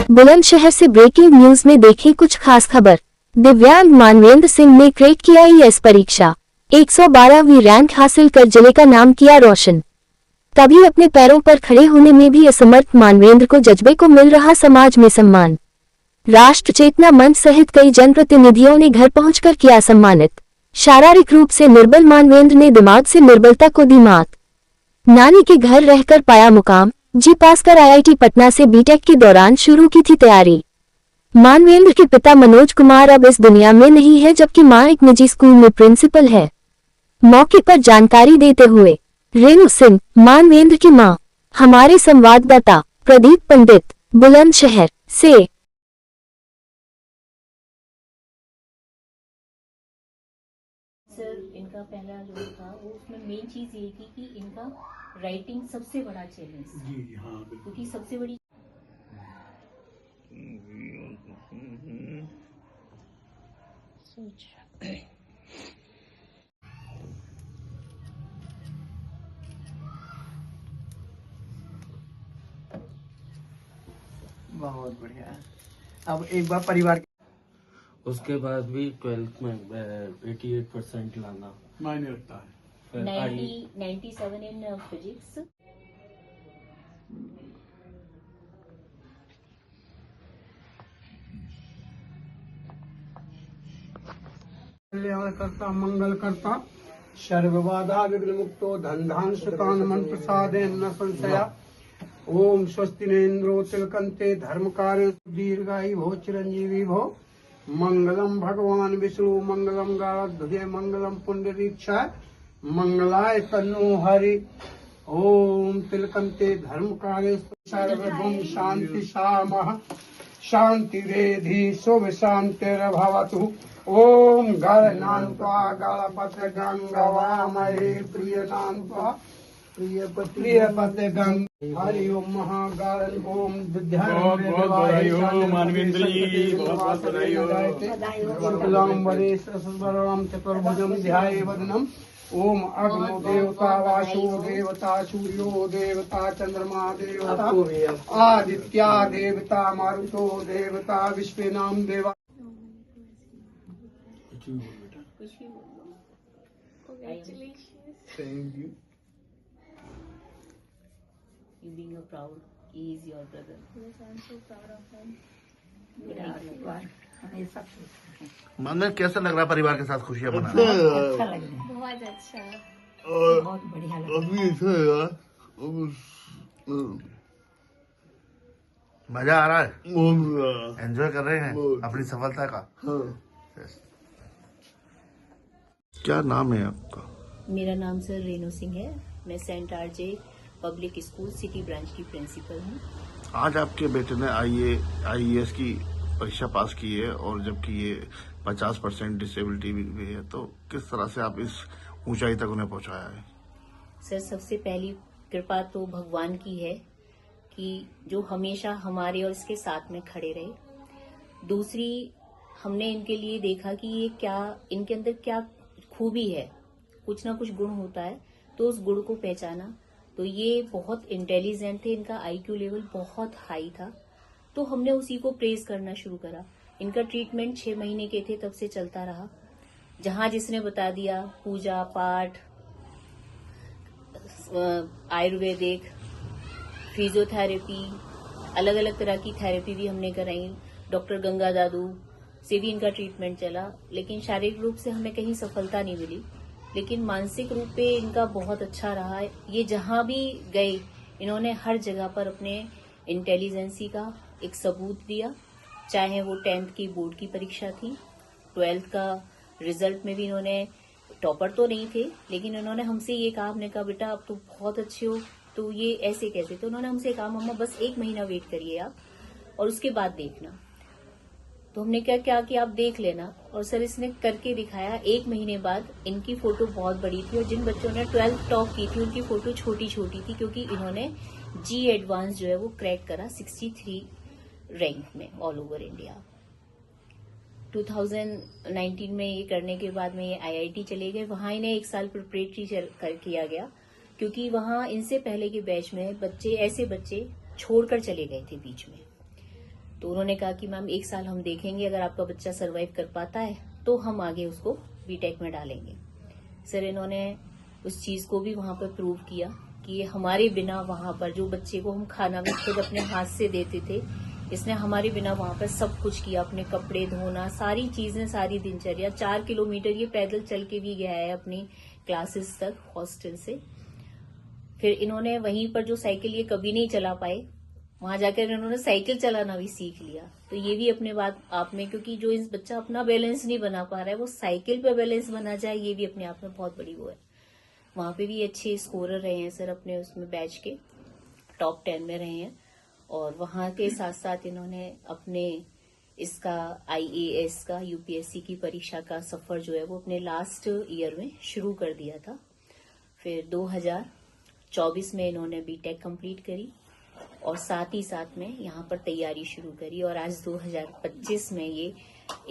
बुलंदशहर से breaking news में देखें कुछ खास खबर। दिव्यांग मानवेंद्र सिंह ने क्रैक किया ईएस परीक्षा, 112वीं रैंक हासिल कर जिले का नाम किया रोशन। तभी अपने पैरों पर खड़े होने में भी असमर्थ मानवेंद्र को जज्बे को मिल रहा समाज में सम्मान। राष्ट्र चेतना मंच सहित कई जनप्रतिनिधियों ने घर पहुंचकर किया सम्मानित। शारीरिक रूप से निर्बल मानवेंद्र ने दिमाग से निर्बलता को दी मात। नानी के घर रहकर पाया मुकाम, जी पास कर आईआईटी पटना से बीटेक के दौरान शुरू की थी तैयारी। मानवेंद्र के पिता मनोज कुमार अब इस दुनिया में नहीं है, जबकि मां एक निजी स्कूल में प्रिंसिपल है। मौके पर जानकारी देते हुए रेणु सिंह, मानवेंद्र की मां, हमारे संवाददाता प्रदीप पंडित, बुलंदशहर से। सर, इनका पहला जो था वो उसमें मेन चीज ये थी कि इनका राइटिंग सबसे बड़ा चैलेंज था। जी हाँ, क्योंकि सबसे बड़ी बहुत बढ़िया है। अब एक बार परिवार उसके बाद भी 12th में 88% लाना मायने रखता है। फिर 97 इन फिजिक्स। करता मंगल करता सर्वबाधा विघ्न मुक्तो धनधान सुकान मन प्रसादे न संशया। ओम स्वस्ति न इंद्रो तिलकंते धर्म कार्य दीर्घायु भो चिरंजीवी भो। मंगलम भगवान विष्णु मंगलम गाढ़ मंगलम पुंडरीक्षाय मंगलाय तन्नो हरि। ओम तिलकंते धर्म कार्य सर्वभूम शांति सामः शांति रेधि शुभ शांतिर्भवतु। ओम गणनान्त्वा गणपत गंगवामहे प्रियनान्त्वा प्रियपते गंग। हरि ओम महागण ओम विद्याम चतुर्भुजम ध्याये वदनम। ओम अग्नो देवता वाशो देवता सूर्यो देवता चंद्रमा देवता आदित्या देवता मारुतो देवता विश्वे नाम देवा। कुछ भी बोलो। Thank you. You being a proud, he is your brother. Yes, I'm so proud of him. मन कैसा लग रहा है परिवार के साथ खुशियां मना? बहुत अच्छा। बहुत बढ़िया मजा आ रहा है, एंजॉय कर रहे हैं अपनी सफलता का। Yes. क्या नाम है आपका? मेरा नाम सर रेणु सिंह है। मैं saint RJ public school city branch की प्रिंसिपल हूँ। आज आपके बेटे ने आईएएस की परीक्षा पास की है और जबकि ये 50% डिसेबिलिटी भी है, तो किस तरह से आप इस ऊंचाई तक उन्हें पहुंचाया है? सर, सबसे पहली कृपा तो भगवान की है कि जो हमेशा हमारे और इसके साथ में खड़े रहे। दूसरी, हमने इनके लिए देखा कि ये क्या, इनके अंदर क्या खूबी है, कुछ ना कुछ गुण होता है, तो उस गुण को पहचाना। तो ये बहुत इंटेलिजेंट थे, इनका आईक्यू लेवल बहुत हाई था, तो हमने उसी को प्रेज करना शुरू करा। इनका ट्रीटमेंट 6 महीने के थे तब से चलता रहा। जहां जिसने बता दिया, पूजा पाठ, आयुर्वेदिक, फिजियोथेरेपी, अलग अलग तरह की थेरेपी भी हमने कराई। डॉक्टर गंगा दादू से भी इनका ट्रीटमेंट चला, लेकिन शारीरिक रूप से हमें कहीं सफलता नहीं मिली। लेकिन मानसिक रूप पे इनका बहुत अच्छा रहा। ये जहां भी गए, इन्होंने हर जगह पर अपने इंटेलिजेंसी का एक सबूत दिया। चाहे वो 10th की बोर्ड की परीक्षा थी, 12th का रिजल्ट में भी इन्होंने, टॉपर तो नहीं थे, लेकिन इन्होंने हमसे ये कहा, हमने कहा बेटा आप तो बहुत अच्छे हो, तो ये ऐसे कैसे? तो उन्होंने हमसे कहा मम्मा बस 1 महीना वेट करिए आप और उसके बाद देखना। तो हमने क्या कि आप देख लेना, और सर इसने करके दिखाया। 1 महीने बाद इनकी फोटो बहुत बड़ी थी, और जिन बच्चों ने 12th टॉप की थी उनकी फोटो छोटी छोटी थी, क्योंकि इन्होंने जी एडवांस जो है वो क्रैक करा 63 रैंक में ऑल ओवर इंडिया। 2019 में ये करने के बाद में ये आईआईटी चले गए। वहां इन्हें 1 साल प्रिपरेटरी किया गया, क्योंकि वहां इनसे पहले के बैच में ऐसे बच्चे छोड़कर चले गए थे बीच में। तो उन्होंने कहा कि मैम 1 साल हम देखेंगे, अगर आपका बच्चा सरवाइव कर पाता है तो हम आगे उसको बीटेक में डालेंगे। सर इन्होंने उस चीज को भी वहां पर प्रूव किया कि हमारे बिना वहां पर जो बच्चे को हम खाना भी खुद अपने हाथ से देते थे, इसने हमारे बिना वहां पर सब कुछ किया, अपने कपड़े धोना, सारी चीजें, सारी दिनचर्या। 4 किलोमीटर ये पैदल चल के भी गया है अपनी क्लासेस तक हॉस्टल से। फिर इन्होंने वहीं पर जो साइकिल ये कभी नहीं चला पाए, वहां जाकर इन्होंने साइकिल चलाना भी सीख लिया। तो ये भी अपने बात आप में, क्योंकि जो इस बच्चा अपना बैलेंस नहीं बना पा रहा है वो साइकिल पे बैलेंस बना जाए, ये भी अपने आप में बहुत बड़ी वो है। वहां पे भी अच्छे स्कोरर रहे हैं सर, अपने उसमें बैच के टॉप 10 में रहे हैं। और वहां के साथ साथ इन्होंने अपने इसका IAS का UPSC की परीक्षा का सफर जो है वो अपने लास्ट ईयर में शुरू कर दिया था। फिर 2024 में इन्होंने बीटेक कंप्लीट करी और साथ ही साथ में यहाँ पर तैयारी शुरू करी और आज 2025 में ये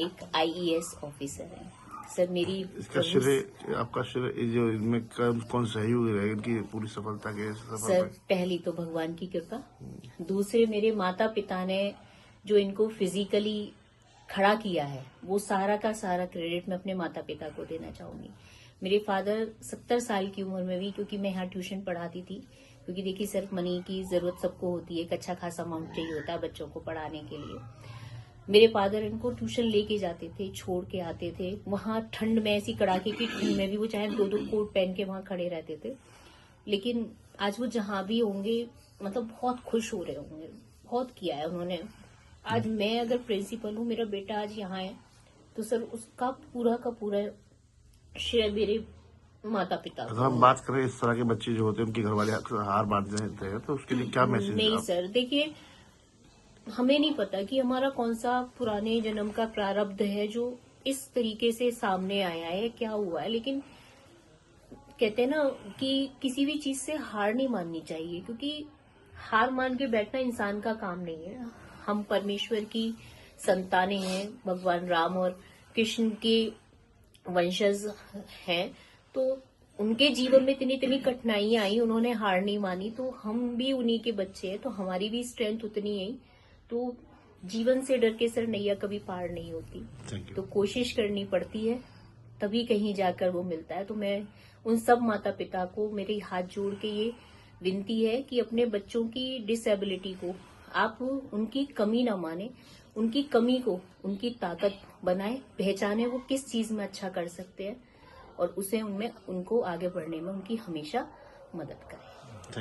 एक IAS ऑफिसर है। सर मेरी इसका श्रेय, आपका श्रेय जो इनमें कौन सहयोग रहेगा इनकी पूरी सफलता के सर पहली तो भगवान की कृपा, दूसरे मेरे माता पिता ने जो इनको फिजिकली खड़ा किया है वो सारा का सारा क्रेडिट मैं अपने माता पिता को देना चाहूंगी। मेरे फादर 70 साल की उम्र में भी, क्योंकि मैं यहाँ ट्यूशन पढ़ाती थी, क्योंकि देखिए सर मनी की जरूरत सबको होती है, एक अच्छा खासा अमाउंट चाहिए होता है बच्चों को पढ़ाने के लिए। मेरे फादर इनको ट्यूशन लेके जाते थे, छोड़ के आते थे, वहां ठंड में, ऐसी कड़ाके की ठंड में भी वो चाहे 2-2 कोट पहन के वहां खड़े रहते थे। लेकिन आज वो जहां भी होंगे मतलब बहुत खुश हो रहे होंगे, बहुत किया है उन्होंने। आज मैं अगर प्रिंसिपल हूँ, मेरा बेटा आज यहाँ है, तो सर उसका पूरा का पूरा श्रेय मेरे माता पिता। अगर हम बात करें इस तरह के बच्चे जो होते हैं उनके घर वाले अक्सर हार मान देते हैं, तो उसके लिए क्या मैसेज? नहीं सर, देखिए हमें नहीं पता कि हमारा कौन सा पुराने जन्म का प्रारब्ध है जो इस तरीके से सामने आया है, क्या हुआ है, लेकिन कहते हैं ना कि किसी भी चीज से हार नहीं माननी चाहिए, क्योंकि हार मान के बैठना इंसान का काम नहीं है। हम परमेश्वर की संतानें हैं, भगवान राम और कृष्ण के वंशज हैं, तो उनके जीवन में इतनी इतनी कठिनाइयां आई, उन्होंने हार नहीं मानी, तो हम भी उन्हीं के बच्चे हैं, तो हमारी भी स्ट्रेंथ उतनी है। तो जीवन से डर के सर नैया कभी पार नहीं होती, तो कोशिश करनी पड़ती है, तभी कहीं जाकर वो मिलता है। तो मैं उन सब माता पिता को मेरे हाथ जोड़ के ये विनती है कि अपने बच्चों की डिसेबिलिटी को आप उनकी कमी ना माने, उनकी कमी को उनकी ताकत बनाए, पहचाने वो किस चीज में अच्छा कर सकते हैं और उसे उनमें उनको आगे बढ़ने में उनकी हमेशा मदद करें।